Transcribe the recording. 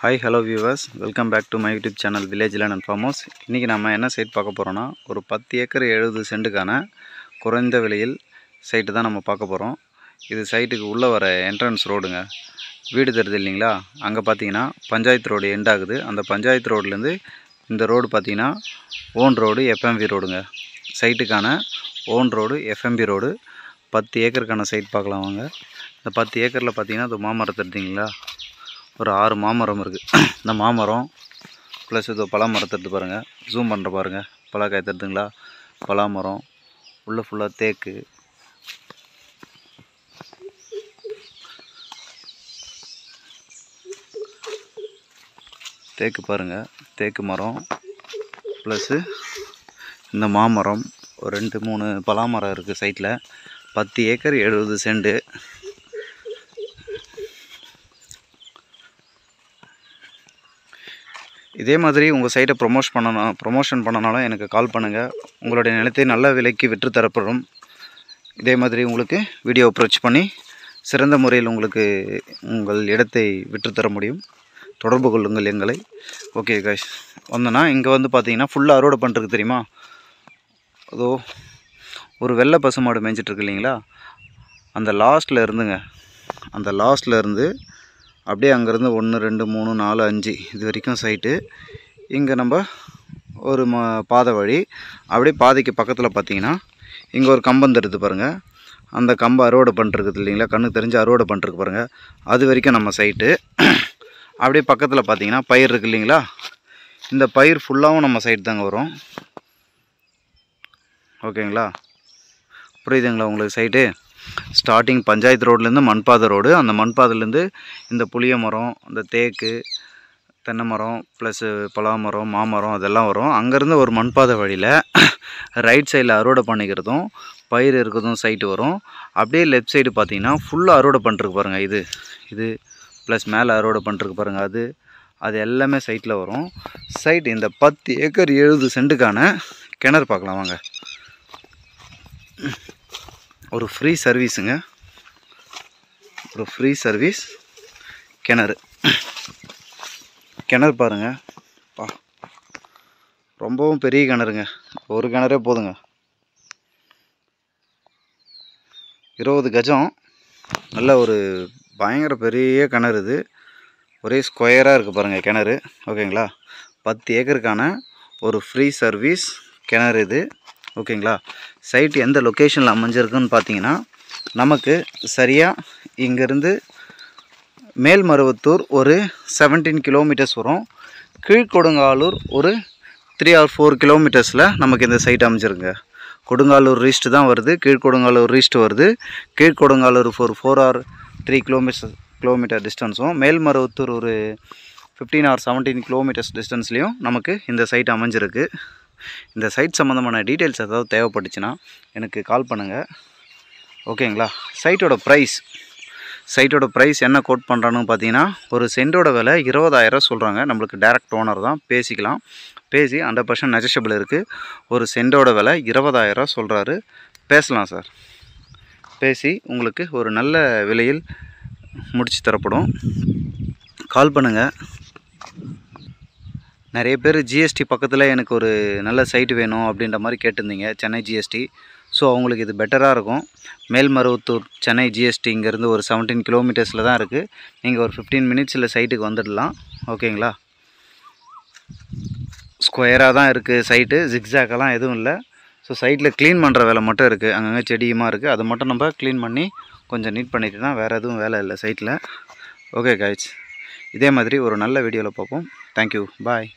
Hi, hello viewers. Welcome back to my YouTube channel Village Land and Farmhouse. இன்னைக்கு நாம என்ன side பார்க்க போறோம்னா ஒரு 10 ஏக்கர் 70 சென்ட்டுக்கான குறைந்த விலையில் சைட் தான் நம்ம பார்க்க போறோம். இது சைட்டுக்கு உள்ள வர என்ட்ரன்ஸ் ரோடுங்க. வீடு தெரியுது இல்லீங்களா? அங்க பாத்தீங்கன்னா பஞ்சாயத்து ரோடு எண்ட் ஆகுது. அந்த பஞ்சாயத்து ரோட்ல இருந்து இந்த ரோடு பாத்தீங்கன்னா ஓன் ரோடு FMV ரோடுங்க. சைட்டுக்கான ஓன் ரோடு FMV ரோடு 10 ஏக்கருக்கான சைட் பார்க்கலாம் வாங்க. இந்த 10 ஏக்கர்ல பாத்தீங்கன்னா அது மாமரம் தெரியுதுங்களா? ஒரு 6 மாமரம் இருக்குது. இந்த மாமரம் ப்ளஸ் இது பலா மரத்தை எடுத்து பாருங்கள், ஜூம் பண்ணுற பாருங்கள், பலாக்காய் தருதுங்களா? பலா மரம் உள்ளே ஃபுல்லாக தேக்கு, தேக்கு பாருங்கள், தேக்கு மரம் ப்ளஸ்ஸு இந்த மாமரம் ஒரு 2-3 பலா மரம் இருக்குது சைட்டில். 10 ஏக்கர் 70 சென்ட்டு. இதே மாதிரி உங்கள் சைட்டை ப்ரொமோஷன் பண்ணனாலும் எனக்கு கால் பண்ணுங்கள். உங்களுடைய நிலத்தை நல்ல விலைக்கு விற்று தரப்படும். இதே மாதிரி உங்களுக்கு வீடியோ அப்ரோச் பண்ணி சிறந்த முறையில் உங்களுக்கு உங்கள் இடத்தை விற்று தர முடியும். தொடர்பு கொள்ளுங்கள் எங்களை. ஓகே கைஸ், வந்தோன்னா இங்கே வந்து பார்த்தீங்கன்னா ஃபுல்லாக அறுவடை பண்ணுறதுக்கு தெரியுமா? அதோ ஒரு வெள்ளை பசுமாடு மேய்ஞ்சிட்ருக்கு இல்லைங்களா? அந்த லாஸ்ட்டில் இருந்துங்க, அந்த லாஸ்ட்டில் இருந்து அப்படியே அங்கேருந்து 1 2 3 4 5 இது வரைக்கும் சைட்டு. இங்கே நம்ம ஒரு பாதை வழி, அப்படியே பாதைக்கு பக்கத்தில் பார்த்தீங்கன்னா இங்கே ஒரு கம்பம் தருது பாருங்கள். அந்த கம்பம் அறுவடை பண்ணிருக்குது இல்லைங்களா? கண்ணுக்கு தெரிஞ்சு அறுவடை பண்ணிருக்கு பாருங்கள். அது வரைக்கும் நம்ம சைட்டு. அப்படியே பக்கத்தில் பார்த்தீங்கன்னா பயிர் இருக்குது இல்லைங்களா? இந்த பயிர் ஃபுல்லாகவும் நம்ம சைட்டு தாங்க வரும். ஓகேங்களா? புரியுதுங்களா உங்களுக்கு சைட்டு? ஸ்டார்டிங் பஞ்சாயத்து ரோட்லேருந்து மண்பாதை ரோடு, அந்த மண்பாதையிலேருந்து இந்த புளிய மரம், அந்த தேக்கு, தென்னை மரம் ப்ளஸ்ஸு பலா மரம், மாமரம் அதெல்லாம் வரும். அங்கேருந்து ஒரு மண்பாதை வழியில் ரைட் சைடில் அறுவடை பண்ணிக்கிறதும் பயிர் இருக்கிறதும் சைட்டு வரும். அப்படியே லெஃப்ட் சைடு பார்த்தீங்கன்னா ஃபுல்லாக அறுவடை பண்ணிருக்கு பாருங்கள். இது ப்ளஸ் மேலே அறுவடை பண்ணிருக்கு பாருங்கள். அது எல்லாமே சைட்டில் வரும். சைட் இந்த 10 ஏக்கர் 70 சென்ட்டுக்கான கிணறு பார்க்கலாம் வாங்க. ஒரு ஃப்ரீ சர்வீஸுங்க, ஒரு ஃப்ரீ சர்வீஸ் கிணறு. கிணறு பாருங்கள், ரொம்பவும் பெரிய கிணறுங்க. ஒரு கிணறே போதுங்க. 20 கஜம், நல்ல ஒரு பயங்கர பெரிய கிணறு. இது ஒரே ஸ்கொயராக இருக்குது பாருங்கள் கிணறு. ஓகேங்களா? 10 ஏக்கருக்கான ஒரு ஃப்ரீ சர்வீஸ் கிணறு இது. ஓகேங்களா? சைட் எந்த லொக்கேஷனில் அமைஞ்சிருக்குன்னு பார்த்தீங்கன்னா, நமக்கு சரியாக இங்கேருந்து மேல்மருவத்தூர் ஒரு 17 கிலோமீட்டர்ஸ் வரும். கீழ்கொடுங்காலூர் ஒரு 3 or 4 கிலோமீட்டர்ஸில் நமக்கு இந்த சைட் அமைஞ்சிருங்க. கொடுங்காலூர் ரீஸ்ட் தான் வருது, கீழ்கொடுங்காலூர் ரீஸ்ட் வருது. கீழ்கொடுங்காலூர் ஒரு 4 or 3 கிலோமீட்டர் டிஸ்டன்ஸும், மேல்மருவத்தூர் ஒரு 15 or 17 கிலோமீட்டர்ஸ் டிஸ்டன்ஸ்லேயும் நமக்கு இந்த சைட் அமைஞ்சிருக்கு. இந்த சைட் சம்மந்தமான டீட்டெயில்ஸ் ஏதாவது தேவைப்பட்டுச்சுன்னா எனக்கு கால் பண்ணுங்கள். ஓகேங்களா? சைட்டோட ப்ரைஸ் என்ன கோட் பண்ணுறான்னு பார்த்தீங்கன்னா, ஒரு சென்டோட விலை 20,000 சொல்கிறாங்க. நம்மளுக்கு டைரக்ட் ஓனர் தான், பேசிக்கலாம். பேசி 100% நெகோஷியபிள் இருக்குது. ஒரு சென்டோட விலை 20,000 சொல்கிறாரு. பேசலாம் சார். பேசி உங்களுக்கு ஒரு நல்ல விலையில் முடிச்சு தரப்படும். கால் பண்ணுங்கள். நிறைய பேர் ஜிஎஸ்டி பக்கத்தில் எனக்கு ஒரு நல்ல சைட்டு வேணும் அப்படின்ற மாதிரி கேட்டிருந்தீங்க, சென்னை ஜிஎஸ்டி. ஸோ அவங்களுக்கு இது பெட்டராக இருக்கும். மேல்மருவத்தூர் சென்னை ஜிஎஸ்டி இங்கேருந்து ஒரு 17 கிலோமீட்டர்ஸில் தான் இருக்குது. நீங்கள் ஒரு 15 மினிட்ஸில் சைட்டுக்கு வந்துடலாம். ஓகேங்களா? ஸ்கொயராக தான் இருக்குது சைட்டு, ஜிக்ஸாக்கெல்லாம் எதுவும் இல்லை. ஸோ சைட்டில் க்ளீன் பண்ணுற வேலை மட்டும் இருக்குது. அங்கங்கே செடியுமா இருக்குது, அதை மட்டும் நம்ம க்ளீன் பண்ணி கொஞ்சம் நீட் பண்ணிட்டு தான், வேறு எதுவும் வேலை இல்லை சைட்டில். ஓகே கைஸ், இதே மாதிரி ஒரு நல்ல வீடியோவில் பார்ப்போம். தேங்க்யூ, பாய்.